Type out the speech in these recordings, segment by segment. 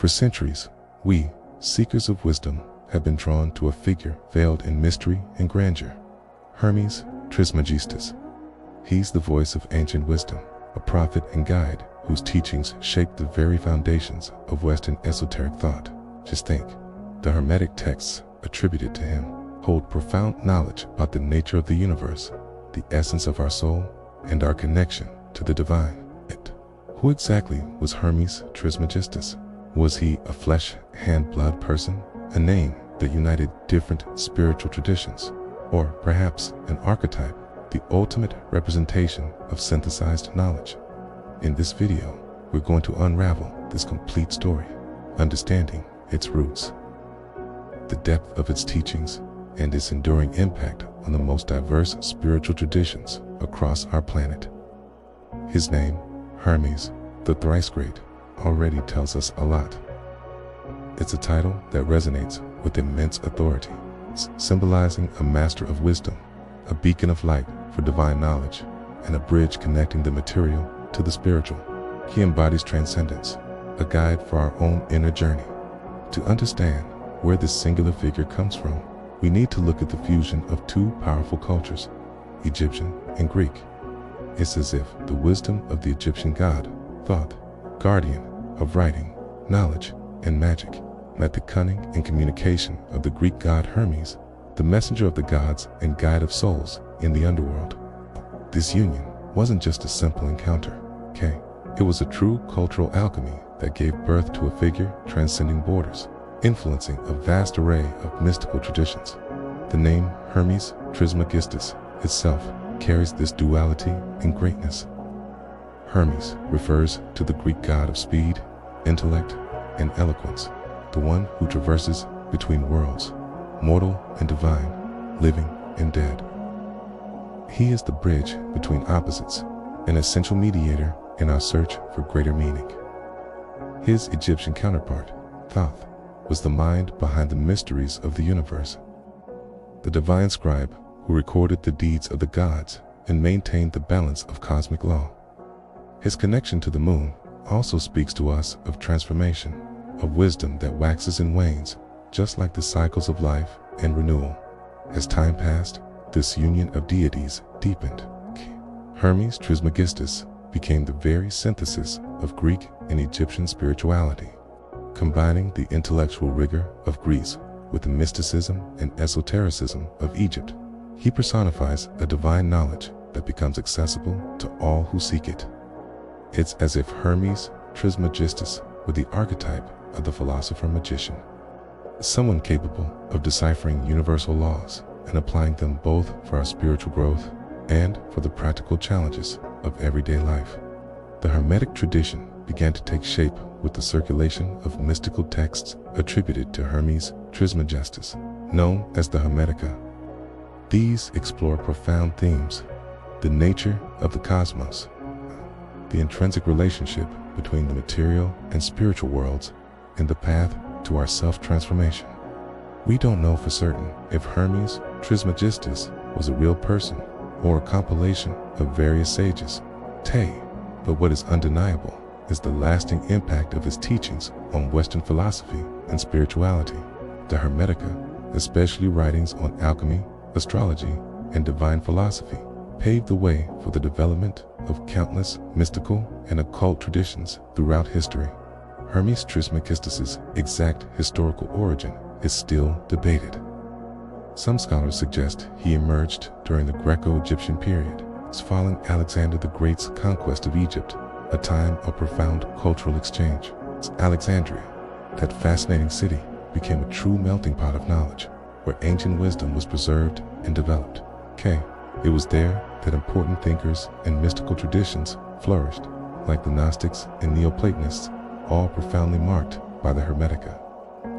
For centuries, we, seekers of wisdom, have been drawn to a figure veiled in mystery and grandeur, Hermes Trismegistus. He's the voice of ancient wisdom, a prophet and guide whose teachings shaped the very foundations of Western esoteric thought. Just think, the Hermetic texts attributed to him hold profound knowledge about the nature of the universe, the essence of our soul, and our connection to the divine. Who exactly was Hermes Trismegistus? Was he a flesh, hand, blood person, a name that united different spiritual traditions, or perhaps an archetype, the ultimate representation of synthesized knowledge? In this video, we're going to unravel this complete story, understanding its roots, the depth of its teachings, and its enduring impact on the most diverse spiritual traditions across our planet. His name, Hermes, the Thrice Great, already tells us a lot. It's a title that resonates with immense authority, symbolizing a master of wisdom, a beacon of light for divine knowledge, and a bridge connecting the material to the spiritual. He embodies transcendence, a guide for our own inner journey. To understand where this singular figure comes from, we need to look at the fusion of two powerful cultures, Egyptian and Greek. It's as if the wisdom of the Egyptian god, Thoth, guardian of writing, knowledge, and magic, met the cunning and communication of the Greek god Hermes, the messenger of the gods and guide of souls in the underworld. This union wasn't just a simple encounter, it was a true cultural alchemy that gave birth to a figure transcending borders, influencing a vast array of mystical traditions. The name Hermes Trismegistus itself carries this duality and greatness. Hermes refers to the Greek god of speed, intellect, and eloquence, the one who traverses between worlds, mortal and divine, living and dead. He is the bridge between opposites, an essential mediator in our search for greater meaning. His Egyptian counterpart, Thoth, was the mind behind the mysteries of the universe, the divine scribe who recorded the deeds of the gods and maintained the balance of cosmic law. His connection to the moon also speaks to us of transformation, of wisdom that waxes and wanes, just like the cycles of life and renewal. As time passed, this union of deities deepened. Hermes Trismegistus became the very synthesis of Greek and Egyptian spirituality, combining the intellectual rigor of Greece with the mysticism and esotericism of Egypt. He personifies a divine knowledge that becomes accessible to all who seek it. It's as if Hermes Trismegistus were the archetype of the philosopher-magician, someone capable of deciphering universal laws and applying them both for our spiritual growth and for the practical challenges of everyday life. The Hermetic tradition began to take shape with the circulation of mystical texts attributed to Hermes Trismegistus, known as the Hermetica. These explore profound themes: the nature of the cosmos, the intrinsic relationship between the material and spiritual worlds, and the path to our self-transformation. We don't know for certain if Hermes Trismegistus was a real person or a compilation of various sages, but what is undeniable is the lasting impact of his teachings on Western philosophy and spirituality. The Hermetica, especially writings on alchemy, astrology, and divine philosophy, paved the way for the development of countless mystical and occult traditions throughout history. Hermes Trismegistus's exact historical origin is still debated. Some scholars suggest he emerged during the Greco-Egyptian period, following Alexander the Great's conquest of Egypt, a time of profound cultural exchange. Alexandria, that fascinating city, became a true melting pot of knowledge, where ancient wisdom was preserved and developed. It was there that important thinkers and mystical traditions flourished, like the Gnostics and Neoplatonists, all profoundly marked by the Hermetica.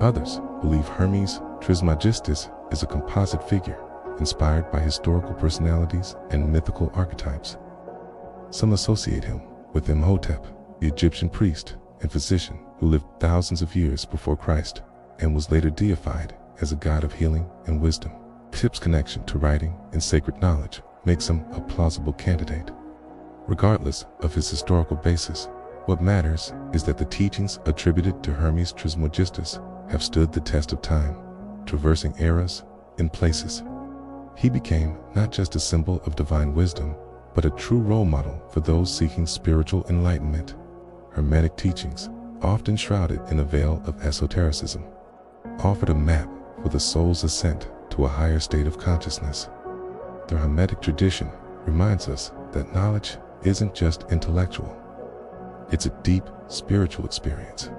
Others believe Hermes Trismegistus is a composite figure, inspired by historical personalities and mythical archetypes. Some associate him with Imhotep, the Egyptian priest and physician who lived thousands of years before Christ and was later deified as a god of healing and wisdom. Tip's connection to writing and sacred knowledge makes him a plausible candidate. Regardless of his historical basis, What matters is that the teachings attributed to Hermes Trismegistus have stood the test of time, traversing eras and places. He became not just a symbol of divine wisdom, but a true role model for those seeking spiritual enlightenment. Hermetic teachings, often shrouded in a veil of esotericism, offered a map for the soul's ascent to a higher state of consciousness. The Hermetic tradition reminds us that knowledge isn't just intellectual. It's a deep spiritual experience,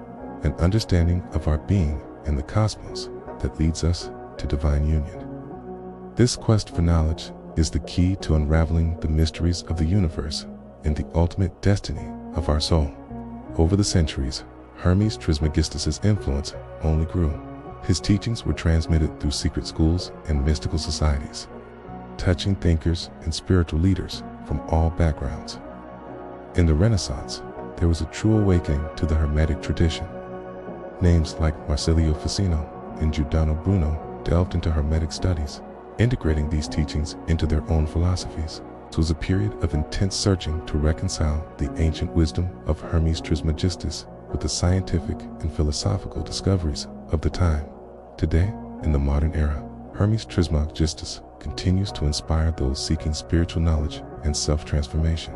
an understanding of our being and the cosmos that leads us to divine union. This quest for knowledge is the key to unraveling the mysteries of the universe and the ultimate destiny of our soul. Over the centuries, Hermes Trismegistus's influence only grew. His teachings were transmitted through secret schools and mystical societies, touching thinkers and spiritual leaders from all backgrounds. In the Renaissance, there was a true awakening to the Hermetic tradition. Names like Marsilio Ficino and Giordano Bruno delved into Hermetic studies, integrating these teachings into their own philosophies. It was a period of intense searching to reconcile the ancient wisdom of Hermes Trismegistus with the scientific and philosophical discoveries of the time. Today, in the modern era, Hermes Trismegistus continues to inspire those seeking spiritual knowledge and self-transformation.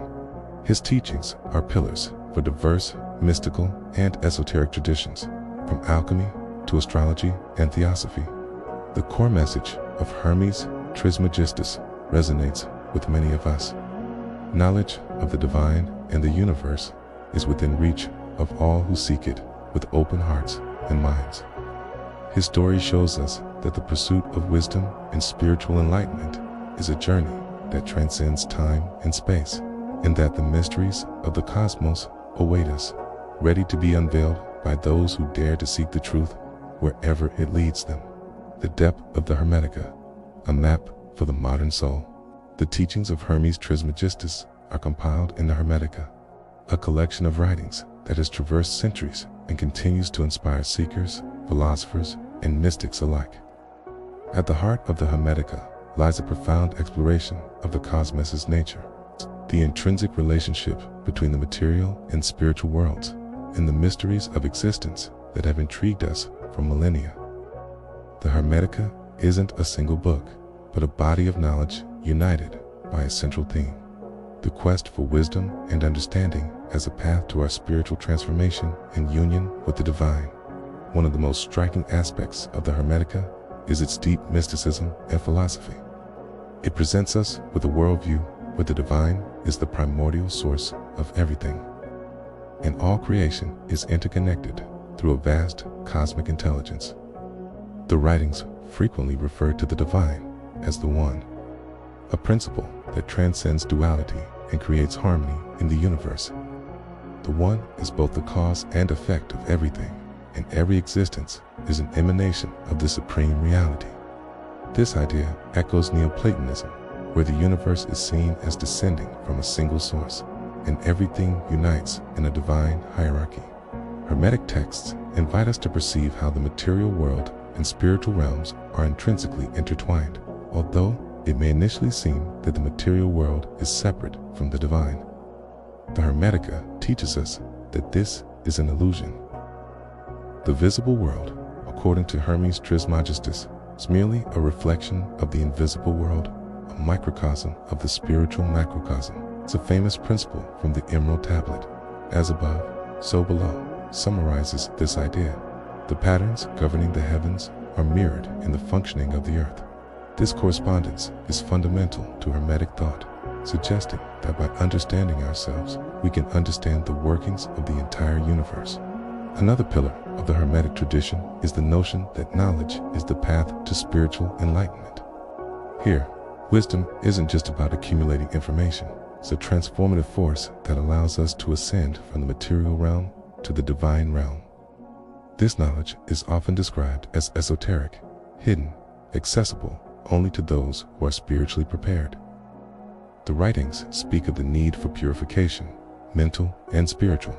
His teachings are pillars for diverse, mystical, and esoteric traditions, from alchemy to astrology and theosophy. The core message of Hermes Trismegistus resonates with many of us. Knowledge of the divine and the universe is within reach of all who seek it with open hearts and minds. His story shows us that the pursuit of wisdom and spiritual enlightenment is a journey that transcends time and space, and that the mysteries of the cosmos await us, ready to be unveiled by those who dare to seek the truth wherever it leads them. The depth of the Hermetica, a map for the modern soul. The teachings of Hermes Trismegistus are compiled in the Hermetica, a collection of writings that has traversed centuries and continues to inspire seekers, philosophers, and mystics alike. At the heart of the Hermetica lies a profound exploration of the cosmos' nature, the intrinsic relationship between the material and spiritual worlds, and the mysteries of existence that have intrigued us for millennia. The Hermetica isn't a single book, but a body of knowledge united by a central theme: the quest for wisdom and understanding as a path to our spiritual transformation and union with the divine. One of the most striking aspects of the Hermetica is its deep mysticism and philosophy. It presents us with a worldview where the divine is the primordial source of everything, and all creation is interconnected through a vast cosmic intelligence. The writings frequently refer to the divine as the One, a principle that transcends duality and creates harmony in the universe. The One is both the cause and effect of everything, and every existence is an emanation of the supreme reality. This idea echoes Neoplatonism, where the universe is seen as descending from a single source, and everything unites in a divine hierarchy. Hermetic texts invite us to perceive how the material world and spiritual realms are intrinsically intertwined, although it may initially seem that the material world is separate from the divine. The Hermetica teaches us that this is an illusion. The visible world, according to Hermes Trismegistus, is merely a reflection of the invisible world, a microcosm of the spiritual macrocosm. It's a famous principle from the Emerald Tablet, as above, so below, summarizes this idea. The patterns governing the heavens are mirrored in the functioning of the earth. This correspondence is fundamental to Hermetic thought, suggesting that by understanding ourselves, we can understand the workings of the entire universe. Another pillar of the Hermetic tradition is the notion that knowledge is the path to spiritual enlightenment. Here, wisdom isn't just about accumulating information. It's a transformative force that allows us to ascend from the material realm to the divine realm. This knowledge is often described as esoteric, hidden, accessible only to those who are spiritually prepared. The writings speak of the need for purification, mental and spiritual,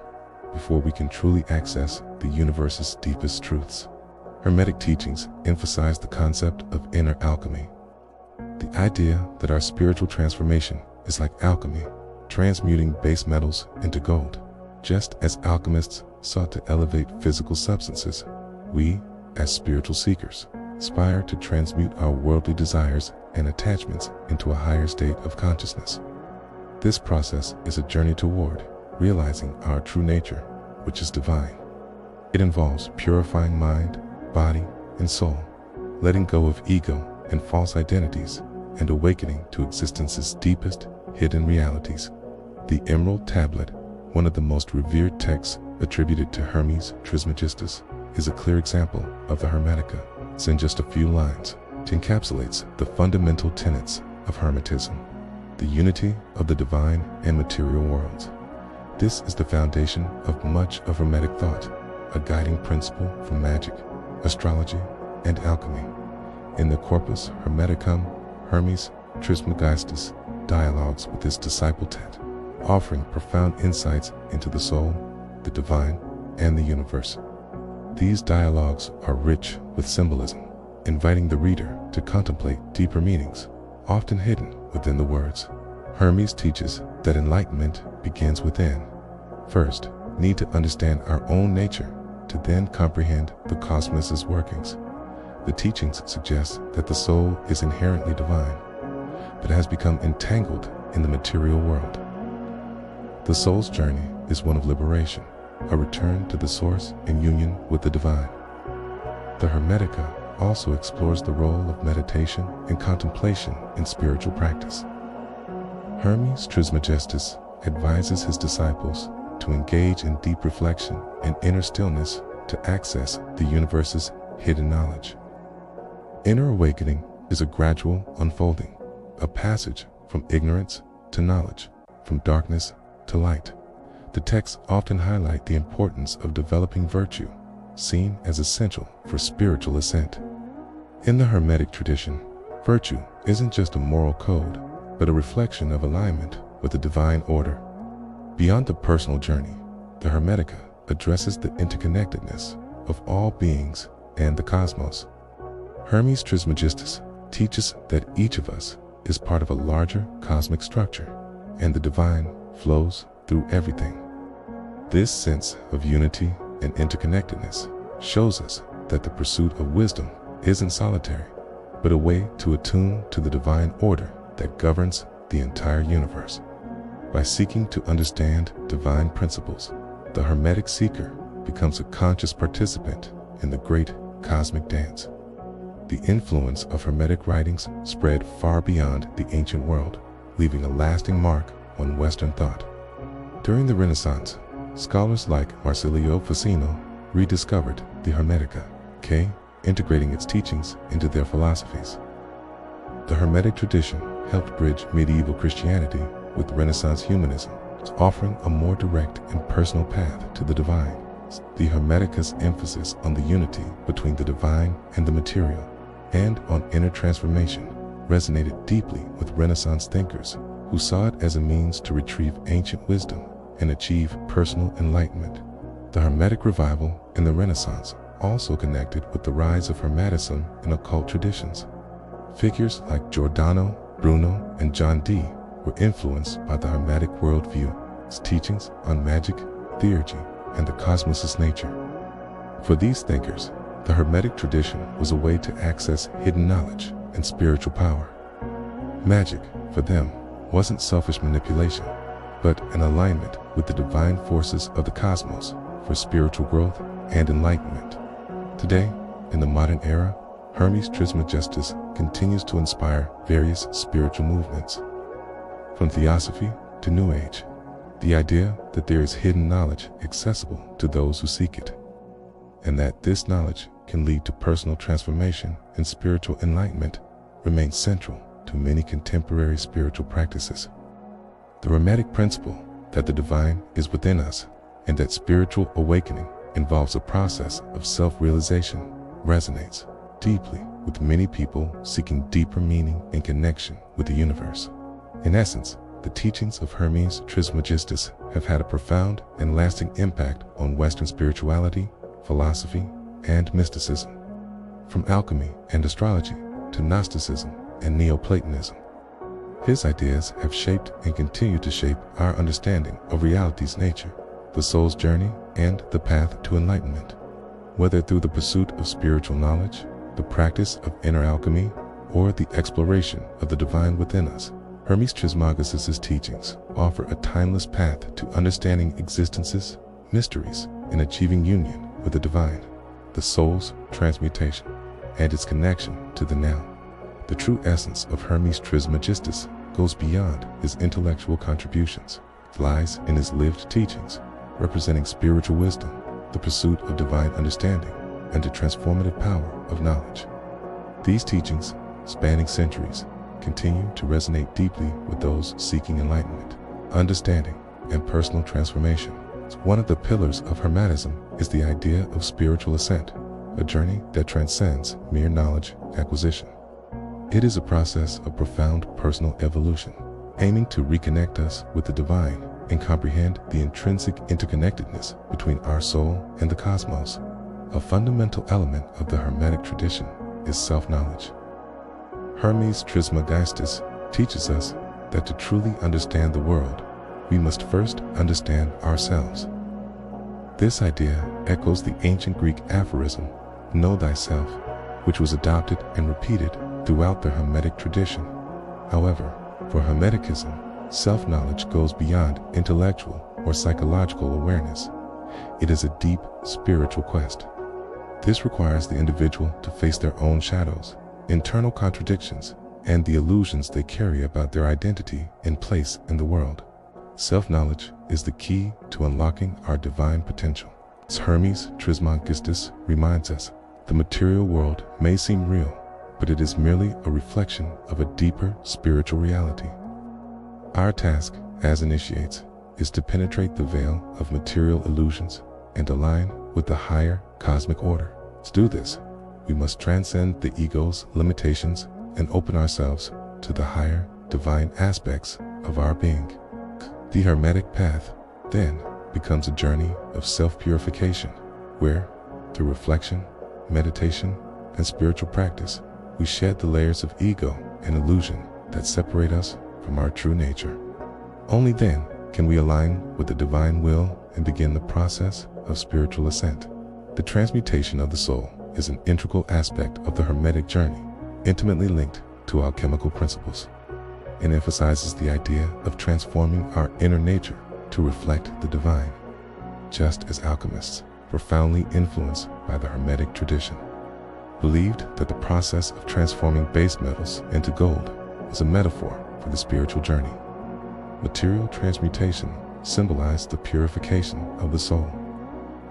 before we can truly access the universe's deepest truths. Hermetic teachings emphasize the concept of inner alchemy, the idea that our spiritual transformation is like alchemy, transmuting base metals into gold. Just as alchemists sought to elevate physical substances, we, as spiritual seekers, aspire to transmute our worldly desires and attachments into a higher state of consciousness. This process is a journey toward realizing our true nature, which is divine. It involves purifying mind, body, and soul, letting go of ego and false identities, and awakening to existence's deepest hidden realities. The Emerald Tablet, one of the most revered texts attributed to Hermes Trismegistus, is a clear example of the Hermetica. In just a few lines, it encapsulates the fundamental tenets of Hermetism, the unity of the divine and material worlds. This is the foundation of much of Hermetic thought, a guiding principle for magic, astrology, and alchemy. In the Corpus Hermeticum, Hermes Trismegistus dialogues with his disciple Tet, offering profound insights into the soul, the divine, and the universe. These dialogues are rich with symbolism, inviting the reader to contemplate deeper meanings, often hidden within the words. Hermes teaches that enlightenment begins within. First, need to understand our own nature to then comprehend the cosmos's workings. The teachings suggest that the soul is inherently divine, but has become entangled in the material world. The soul's journey is one of liberation, a return to the source in union with the divine. The Hermetica also explores the role of meditation and contemplation in spiritual practice. Hermes Trismegistus advises his disciples to engage in deep reflection and inner stillness to access the universe's hidden knowledge. Inner awakening is a gradual unfolding, a passage from ignorance to knowledge, from darkness to light. The texts often highlight the importance of developing virtue, seen as essential for spiritual ascent. In the Hermetic tradition, virtue isn't just a moral code, but a reflection of alignment with the divine order. Beyond the personal journey, the Hermetica addresses the interconnectedness of all beings and the cosmos. Hermes Trismegistus teaches that each of us is part of a larger cosmic structure, and the divine flows through everything. This sense of unity and interconnectedness shows us that the pursuit of wisdom isn't solitary, but a way to attune to the divine order that governs the entire universe. By seeking to understand divine principles, the Hermetic seeker becomes a conscious participant in the great cosmic dance. The influence of Hermetic writings spread far beyond the ancient world, leaving a lasting mark on Western thought. During the Renaissance, scholars like Marsilio Ficino rediscovered the Hermetica, integrating its teachings into their philosophies. The Hermetic tradition helped bridge medieval Christianity with Renaissance humanism, offering a more direct and personal path to the divine. The Hermetica's emphasis on the unity between the divine and the material, and on inner transformation, resonated deeply with Renaissance thinkers who saw it as a means to retrieve ancient wisdom and achieve personal enlightenment. The Hermetic revival in the Renaissance also connected with the rise of Hermeticism in occult traditions. Figures like Giordano Bruno and John Dee were influenced by the Hermetic worldview, its teachings on magic, theurgy, and the cosmos's nature. For these thinkers, the Hermetic tradition was a way to access hidden knowledge and spiritual power. Magic, for them, wasn't selfish manipulation, but an alignment with the divine forces of the cosmos for spiritual growth and enlightenment. Today, in the modern era, Hermes Trismegistus continues to inspire various spiritual movements. From Theosophy to New Age, the idea that there is hidden knowledge accessible to those who seek it, and that this knowledge can lead to personal transformation and spiritual enlightenment remains central to many contemporary spiritual practices. The Hermetic principle that the divine is within us and that spiritual awakening involves a process of self-realization resonates deeply with many people seeking deeper meaning and connection with the universe. In essence, the teachings of Hermes Trismegistus have had a profound and lasting impact on Western spirituality, philosophy, and mysticism. From alchemy and astrology to Gnosticism and Neoplatonism, his ideas have shaped and continue to shape our understanding of reality's nature, the soul's journey, and the path to enlightenment. Whether through the pursuit of spiritual knowledge, the practice of inner alchemy, or the exploration of the divine within us, Hermes Trismegistus' teachings offer a timeless path to understanding existence's mysteries and achieving union with the divine, the soul's transmutation, and its connection to the now. The true essence of Hermes Trismegistus goes beyond his intellectual contributions. It lies in his lived teachings, representing spiritual wisdom, the pursuit of divine understanding, and the transformative power of knowledge. These teachings, spanning centuries, continue to resonate deeply with those seeking enlightenment, understanding, and personal transformation. One of the pillars of Hermeticism is the idea of spiritual ascent, a journey that transcends mere knowledge acquisition. It is a process of profound personal evolution, aiming to reconnect us with the divine and comprehend the intrinsic interconnectedness between our soul and the cosmos. A fundamental element of the Hermetic tradition is self-knowledge. Hermes Trismegistus teaches us that to truly understand the world, we must first understand ourselves. This idea echoes the ancient Greek aphorism, "Know thyself," which was adopted and repeated throughout the Hermetic tradition. However, for Hermeticism, self-knowledge goes beyond intellectual or psychological awareness. It is a deep spiritual quest. This requires the individual to face their own shadows, internal contradictions, and the illusions they carry about their identity and place in the world. Self-knowledge is the key to unlocking our divine potential. As Hermes Trismegistus reminds us, the material world may seem real, but it is merely a reflection of a deeper spiritual reality. Our task as initiates is to penetrate the veil of material illusions and align with the higher cosmic order. To do this, we must transcend the ego's limitations and open ourselves to the higher divine aspects of our being. The Hermetic path, then, becomes a journey of self-purification, where, through reflection, meditation, and spiritual practice, we shed the layers of ego and illusion that separate us from our true nature. Only then can we align with the divine will and begin the process of spiritual ascent. The transmutation of the soul is an integral aspect of the Hermetic journey, intimately linked to alchemical principles. It emphasizes the idea of transforming our inner nature to reflect the divine, just as alchemists, profoundly influenced by the Hermetic tradition, believed that the process of transforming base metals into gold was a metaphor for the spiritual journey. Material transmutation symbolized the purification of the soul.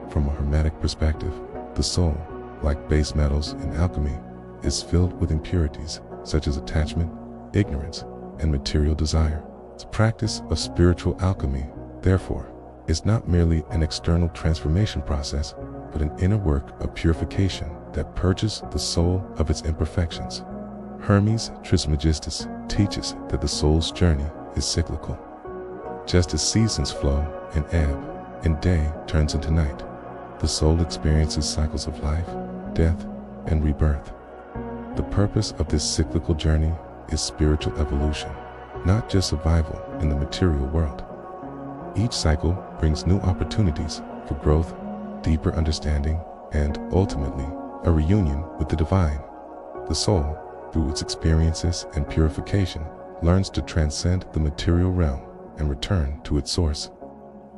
From a Hermetic perspective, the soul, like base metals in alchemy, is filled with impurities such as attachment, ignorance, and material desire. The practice of spiritual alchemy, therefore, is not merely an external transformation process, but an inner work of purification that purges the soul of its imperfections. Hermes Trismegistus teaches that the soul's journey is cyclical. Just as seasons flow and ebb, and day turns into night, the soul experiences cycles of life, death, and rebirth. The purpose of this cyclical journey is spiritual evolution, not just survival in the material world. Each cycle brings new opportunities for growth, deeper understanding, and ultimately, a reunion with the divine. The soul, through its experiences and purification, learns to transcend the material realm and return to its source.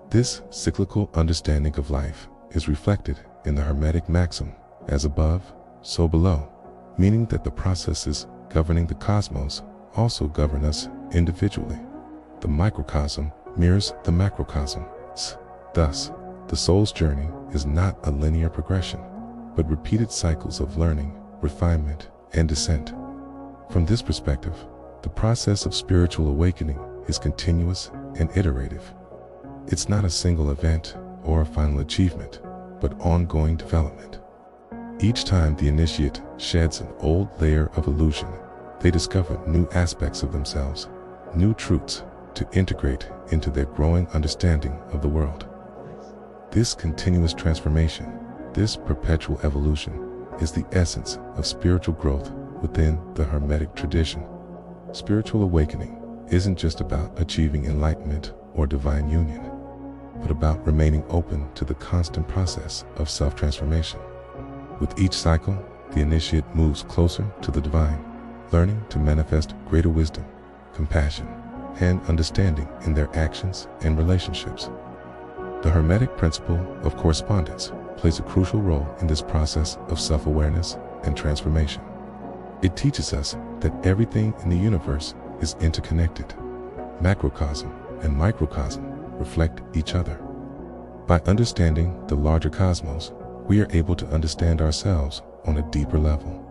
This cyclical understanding of life is reflected in the Hermetic maxim, "As above, so below," meaning that the processes governing the cosmos also govern us individually. The microcosm mirrors the macrocosm. Thus, the soul's journey is not a linear progression, but repeated cycles of learning, refinement, and descent. From this perspective, the process of spiritual awakening is continuous and iterative. It's not a single event or a final achievement, but ongoing development. Each time the initiate sheds an old layer of illusion, they discover new aspects of themselves, new truths to integrate into their growing understanding of the world. This continuous transformation, this perpetual evolution, is the essence of spiritual growth within the Hermetic tradition. Spiritual awakening isn't just about achieving enlightenment or divine union. but about remaining open to the constant process of self-transformation. With each cycle, the initiate moves closer to the divine, learning to manifest greater wisdom, compassion, and understanding in their actions and relationships. The Hermetic principle of correspondence plays a crucial role in this process of self-awareness and transformation. It teaches us that everything in the universe is interconnected. Macrocosm and microcosm reflect each other. By understanding the larger cosmos, we are able to understand ourselves on a deeper level.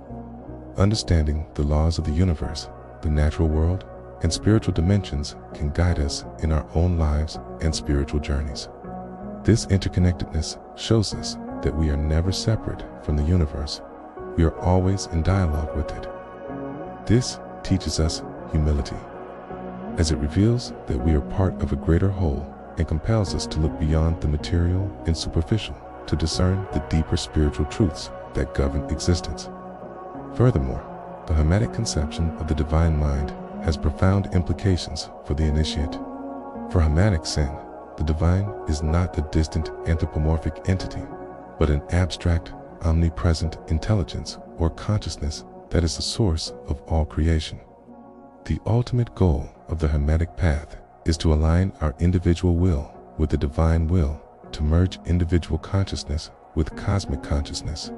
Understanding the laws of the universe, the natural world, and spiritual dimensions can guide us in our own lives and spiritual journeys. This interconnectedness shows us that we are never separate from the universe. We are always in dialogue with it. This teaches us humility, as it reveals that we are part of a greater whole and compels us to look beyond the material and superficial to discern the deeper spiritual truths that govern existence. Furthermore, the Hermetic conception of the divine mind has profound implications for the initiate. For Hermetic Sin, the divine is not a distant anthropomorphic entity, but an abstract, omnipresent intelligence or consciousness that is the source of all creation. The ultimate goal of the Hermetic path is to align our individual will with the divine will, to merge individual consciousness with cosmic consciousness.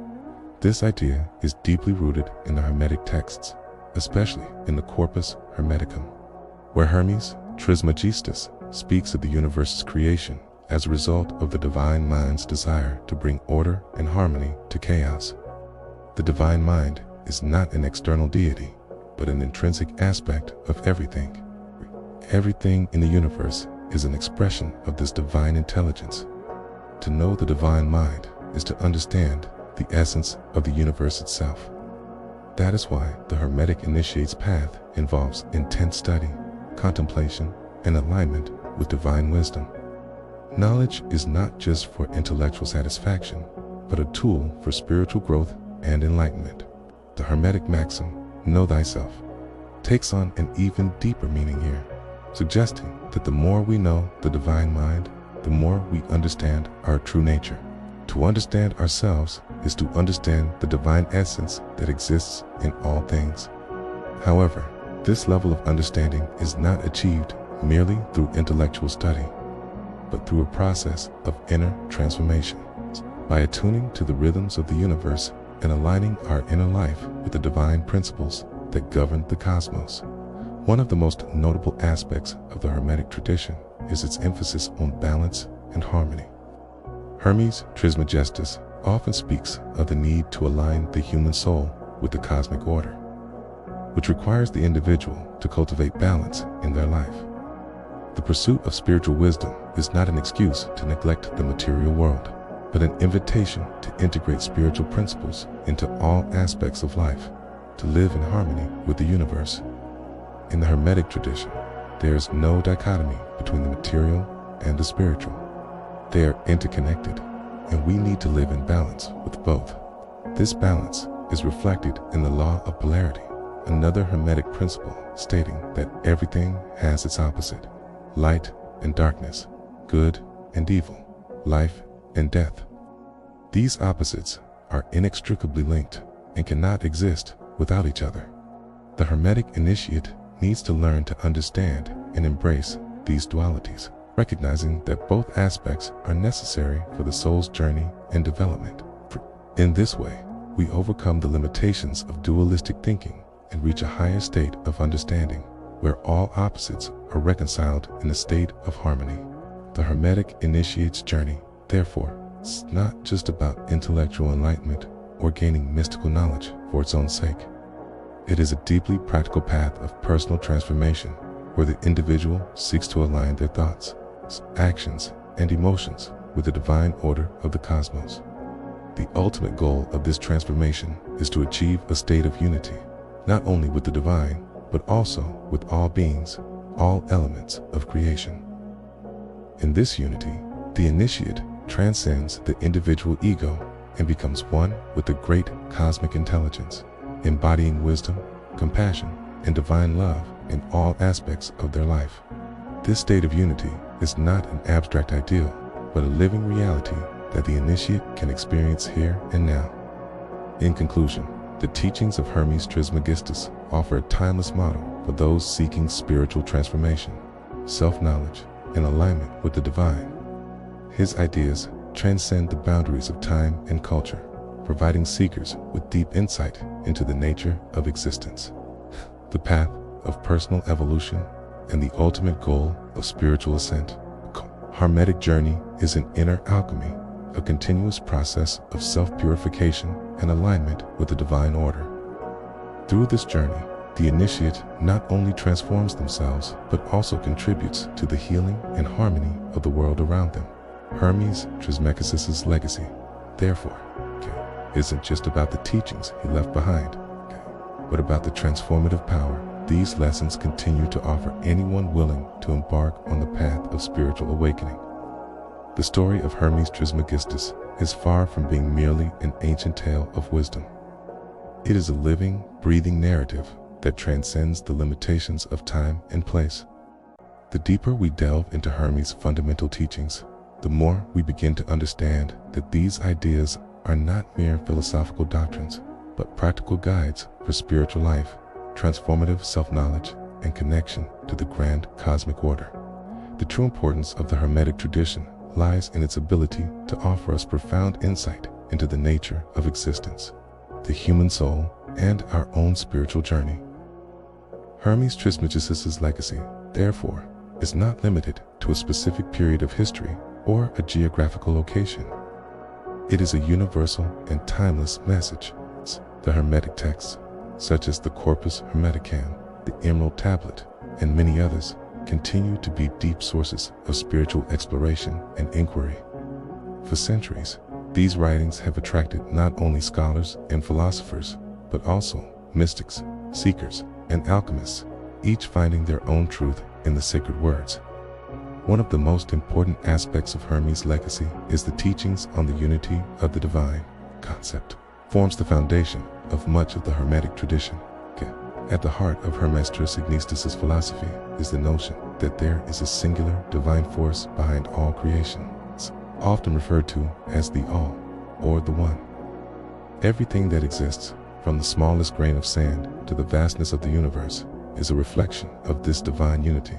This idea is deeply rooted in the Hermetic texts, especially in the Corpus Hermeticum, where Hermes Trismegistus speaks of the universe's creation as a result of the divine mind's desire to bring order and harmony to chaos. The divine mind is not an external deity, but an intrinsic aspect of everything. Everything in the universe is an expression of this divine intelligence. To know the divine mind is to understand the essence of the universe itself. That is why the Hermetic initiate's path involves intense study, contemplation, and alignment with divine wisdom. Knowledge is not just for intellectual satisfaction, but a tool for spiritual growth and enlightenment. The Hermetic maxim, "Know thyself," takes on an even deeper meaning here, suggesting that the more we know the divine mind, the more we understand our true nature. To understand ourselves is to understand the divine essence that exists in all things. However, this level of understanding is not achieved merely through intellectual study, but through a process of inner transformation. By attuning to the rhythms of the universe and aligning our inner life with the divine principles that govern the cosmos. One of the most notable aspects of the Hermetic tradition is its emphasis on balance and harmony. Hermes Trismegistus often speaks of the need to align the human soul with the cosmic order, which requires the individual to cultivate balance in their life. The pursuit of spiritual wisdom is not an excuse to neglect the material world, but an invitation to integrate spiritual principles into all aspects of life, to live in harmony with the universe. In the Hermetic tradition, there is no dichotomy between the material and the spiritual. They are interconnected, and we need to live in balance with both. This balance is reflected in the law of polarity, another Hermetic principle stating that everything has its opposite: light and darkness, good and evil, life and death. These opposites are inextricably linked and cannot exist without each other. The Hermetic initiate needs to learn to understand and embrace these dualities, recognizing that both aspects are necessary for the soul's journey and development. In this way, we overcome the limitations of dualistic thinking and reach a higher state of understanding, where all opposites are reconciled in a state of harmony. The Hermetic initiate's journey, therefore, is not just about intellectual enlightenment or gaining mystical knowledge for its own sake. It is a deeply practical path of personal transformation, where the individual seeks to align their thoughts, actions, and emotions with the divine order of the cosmos. The ultimate goal of this transformation is to achieve a state of unity, not only with the divine, but also with all beings, all elements of creation. In this unity, the initiate transcends the individual ego and becomes one with the great cosmic intelligence, embodying wisdom, compassion, and divine love in all aspects of their life. This state of unity is not an abstract ideal, but a living reality that the initiate can experience here and now. In conclusion, the teachings of Hermes Trismegistus offer a timeless model for those seeking spiritual transformation, self-knowledge, and alignment with the divine. His ideas transcend the boundaries of time and culture, providing seekers with deep insight into the nature of existence, the path of personal evolution, and the ultimate goal of spiritual ascent. The Hermetic journey is an inner alchemy, a continuous process of self-purification and alignment with the divine order. Through this journey, the initiate not only transforms themselves, but also contributes to the healing and harmony of the world around them. Hermes Trismegistus's legacy, therefore, isn't just about the teachings he left behind, but about the transformative power these lessons continue to offer anyone willing to embark on the path of spiritual awakening. The story of Hermes Trismegistus is far from being merely an ancient tale of wisdom. It is a living, breathing narrative that transcends the limitations of time and place. The deeper we delve into Hermes' fundamental teachings, the more we begin to understand that these ideas are not mere philosophical doctrines, but practical guides for spiritual life, transformative self-knowledge, and connection to the grand cosmic order. The true importance of the Hermetic tradition lies in its ability to offer us profound insight into the nature of existence, the human soul, and our own spiritual journey. Hermes Trismegistus's legacy, therefore, is not limited to a specific period of history or a geographical location. It is a universal and timeless message. The Hermetic texts, such as the Corpus Hermeticum, the Emerald Tablet, and many others, continue to be deep sources of spiritual exploration and inquiry. For centuries, these writings have attracted not only scholars and philosophers, but also mystics, seekers, and alchemists, each finding their own truth in the sacred words. One of the most important aspects of Hermes' legacy is the teachings on the unity of the divine. Concept forms the foundation of much of the Hermetic tradition. At the heart of Hermes Trismegistus's philosophy is the notion that there is a singular divine force behind all creation, often referred to as the All, or the One. Everything that exists, from the smallest grain of sand to the vastness of the universe, is a reflection of this divine unity.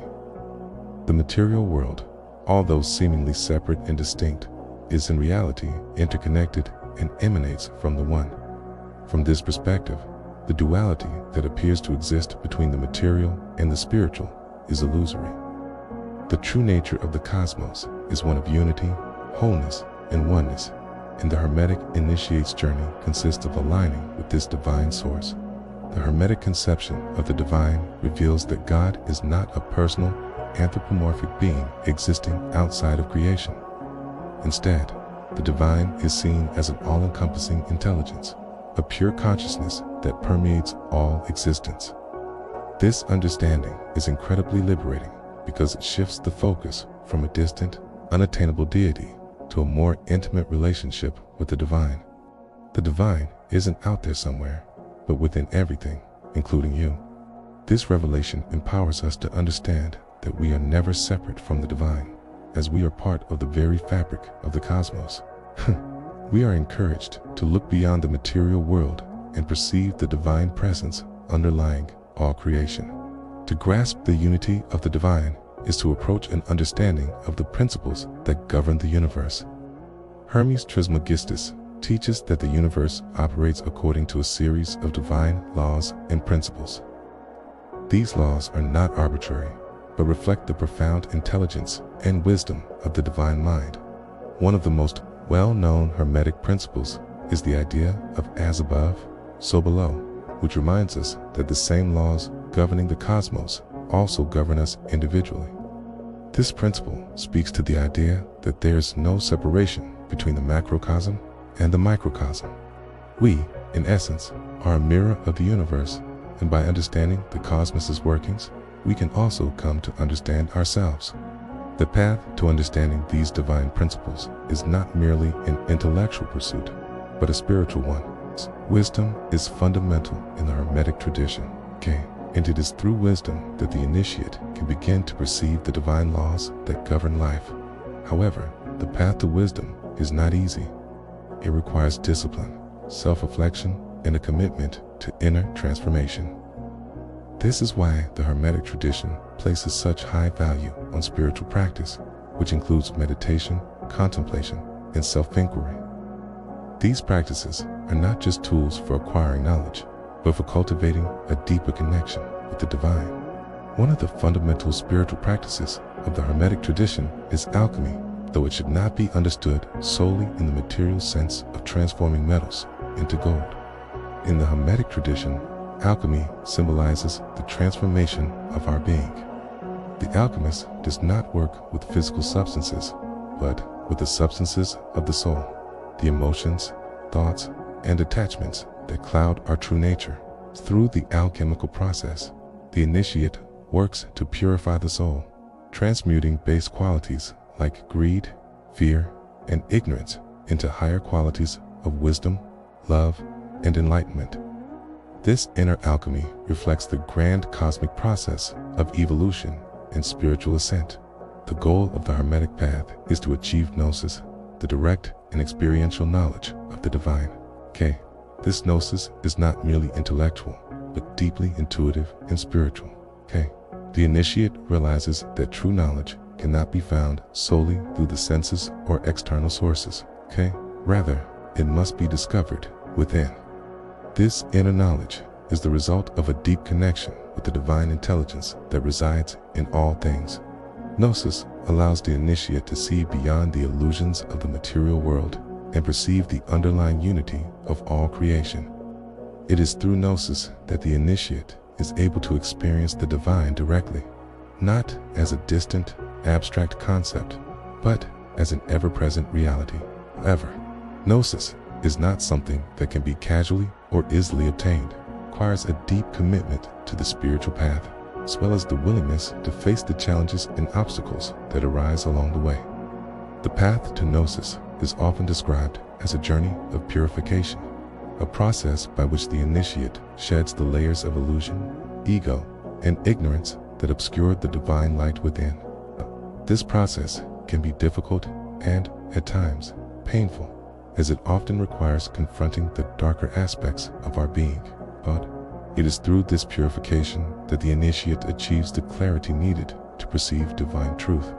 The material world, although seemingly separate and distinct, is in reality interconnected and emanates from the One. From this perspective, the duality that appears to exist between the material and the spiritual is illusory. The true nature of the cosmos is one of unity, wholeness, and oneness, and the Hermetic initiate's journey consists of aligning with this divine source. The Hermetic conception of the divine reveals that God is not a personal, anthropomorphic being existing outside of creation. Instead, the divine is seen as an all-encompassing intelligence, a pure consciousness that permeates all existence. This understanding is incredibly liberating because it shifts the focus from a distant, unattainable deity to a more intimate relationship with the divine. The divine isn't out there somewhere, but within everything, including you. This revelation empowers us to understand that we are never separate from the divine, as we are part of the very fabric of the cosmos. We are encouraged to look beyond the material world and perceive the divine presence underlying all creation. To grasp the unity of the divine is to approach an understanding of the principles that govern the universe. Hermes Trismegistus teaches that the universe operates according to a series of divine laws and principles. These laws are not arbitrary, but reflect the profound intelligence and wisdom of the divine mind. One of the most well-known Hermetic principles is the idea of as above, so below, which reminds us that the same laws governing the cosmos also govern us individually. This principle speaks to the idea that there is no separation between the macrocosm and the microcosm. We, in essence, are a mirror of the universe, and by understanding the cosmos's workings, we can also come to understand ourselves. The path to understanding these divine principles is not merely an intellectual pursuit, but a spiritual one. Wisdom is fundamental in the Hermetic tradition, and it is through wisdom that the initiate can begin to perceive the divine laws that govern life. However, The path to wisdom is not easy. It requires discipline, self-reflection, and a commitment to inner transformation. This is why the Hermetic tradition places such high value on spiritual practice, which includes meditation, contemplation, and self-inquiry. These practices are not just tools for acquiring knowledge, but for cultivating a deeper connection with the divine. One of the fundamental spiritual practices of the Hermetic tradition is alchemy, though it should not be understood solely in the material sense of transforming metals into gold. In the Hermetic tradition, alchemy symbolizes the transformation of our being. The alchemist does not work with physical substances, but with the substances of the soul, the emotions, thoughts, and attachments that cloud our true nature. Through the alchemical process, the initiate works to purify the soul, transmuting base qualities like greed, fear, and ignorance into higher qualities of wisdom, love, and enlightenment. This inner alchemy reflects the grand cosmic process of evolution and spiritual ascent. The goal of the Hermetic path is to achieve gnosis, the direct and experiential knowledge of the divine. This gnosis is not merely intellectual, but deeply intuitive and spiritual. The initiate realizes that true knowledge cannot be found solely through the senses or external sources. Rather, it must be discovered within. This inner knowledge is the result of a deep connection with the divine intelligence that resides in all things. Gnosis allows the initiate to see beyond the illusions of the material world and perceive the underlying unity of all creation. It is through gnosis that the initiate is able to experience the divine directly, not as a distant, abstract concept, but as an ever-present reality. However, gnosis is not something that can be casually or easily obtained. It requires a deep commitment to the spiritual path, as well as the willingness to face the challenges and obstacles that arise along the way. The path to gnosis is often described as a journey of purification, a process by which the initiate sheds the layers of illusion, ego, and ignorance that obscured the divine light within. This process can be difficult and, at times, painful, as it often requires confronting the darker aspects of our being. But it is through this purification that the initiate achieves the clarity needed to perceive divine truth.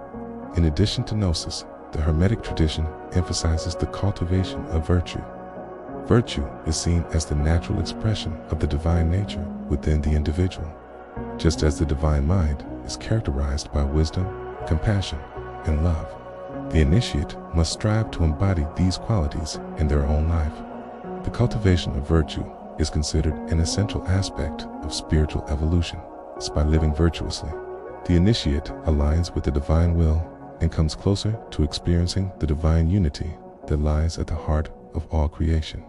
In addition to gnosis, the Hermetic tradition emphasizes the cultivation of virtue. Virtue is seen as the natural expression of the divine nature within the individual. Just as the divine mind is characterized by wisdom, compassion, and love, the initiate must strive to embody these qualities in their own life. The cultivation of virtue is considered an essential aspect of spiritual evolution. By living virtuously, the initiate aligns with the divine will and comes closer to experiencing the divine unity that lies at the heart of all creation.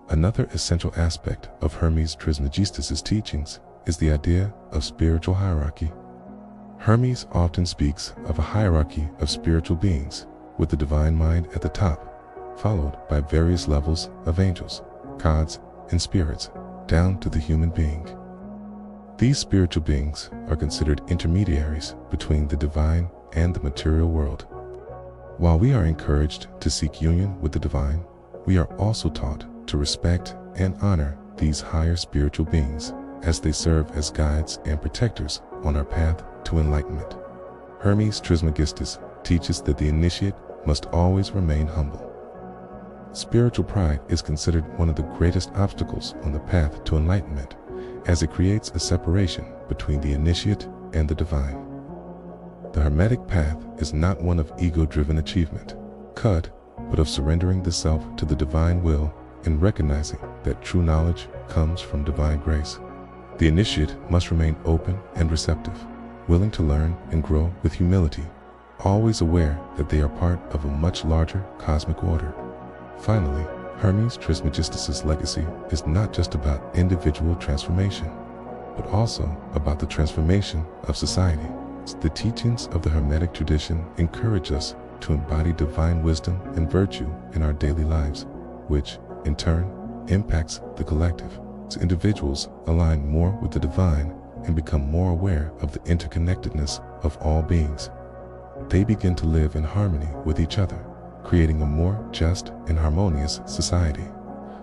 Another essential aspect of Hermes Trismegistus' teachings is the idea of spiritual hierarchy. Hermes often speaks of a hierarchy of spiritual beings, with the divine mind at the top, followed by various levels of angels, gods, and spirits, down to the human being. These spiritual beings are considered intermediaries between the divine and the material world. While we are encouraged to seek union with the divine, we are also taught to respect and honor these higher spiritual beings, as they serve as guides and protectors on our path to enlightenment. Hermes Trismegistus teaches that the initiate must always remain humble. Spiritual pride is considered one of the greatest obstacles on the path to enlightenment, as it creates a separation between the initiate and the divine. The Hermetic path is not one of ego-driven achievement, but of surrendering the self to the divine will and recognizing that true knowledge comes from divine grace. The initiate must remain open and receptive, willing to learn and grow with humility, always aware that they are part of a much larger cosmic order. Finally, Hermes Trismegistus' legacy is not just about individual transformation, but also about the transformation of society. The teachings of the Hermetic tradition encourage us to embody divine wisdom and virtue in our daily lives, which, in turn, impacts the collective. As individuals align more with the divine and become more aware of the interconnectedness of all beings, they begin to live in harmony with each other, creating a more just and harmonious society.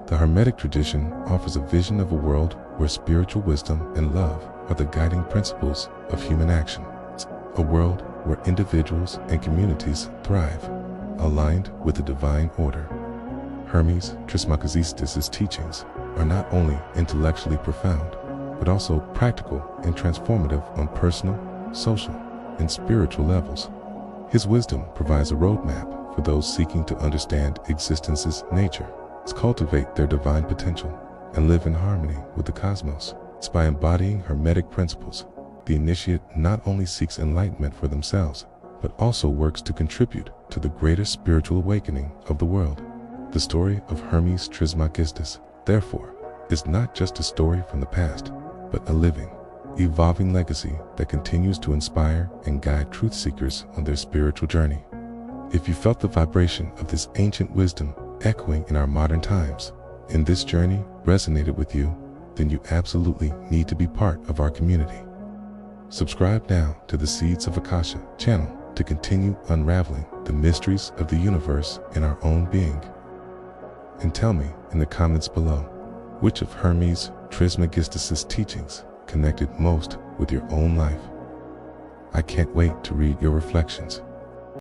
The Hermetic tradition offers a vision of a world where spiritual wisdom and love are the guiding principles of human action. A world where individuals and communities thrive, aligned with the divine order. Hermes Trismegistus' teachings are not only intellectually profound, but also practical and transformative on personal, social, and spiritual levels. His wisdom provides a roadmap for those seeking to understand existence's nature, cultivate their divine potential, and live in harmony with the cosmos. By embodying Hermetic principles, the initiate not only seeks enlightenment for themselves, but also works to contribute to the greater spiritual awakening of the world. The story of Hermes Trismegistus, therefore, is not just a story from the past, but a living, evolving legacy that continues to inspire and guide truth seekers on their spiritual journey. If you felt the vibration of this ancient wisdom echoing in our modern times, and this journey resonated with you, then you absolutely need to be part of our community. Subscribe now to the Seeds of Akasha channel to continue unraveling the mysteries of the universe in our own being. And tell me in the comments below, which of Hermes Trismegistus' teachings connected most with your own life? I can't wait to read your reflections.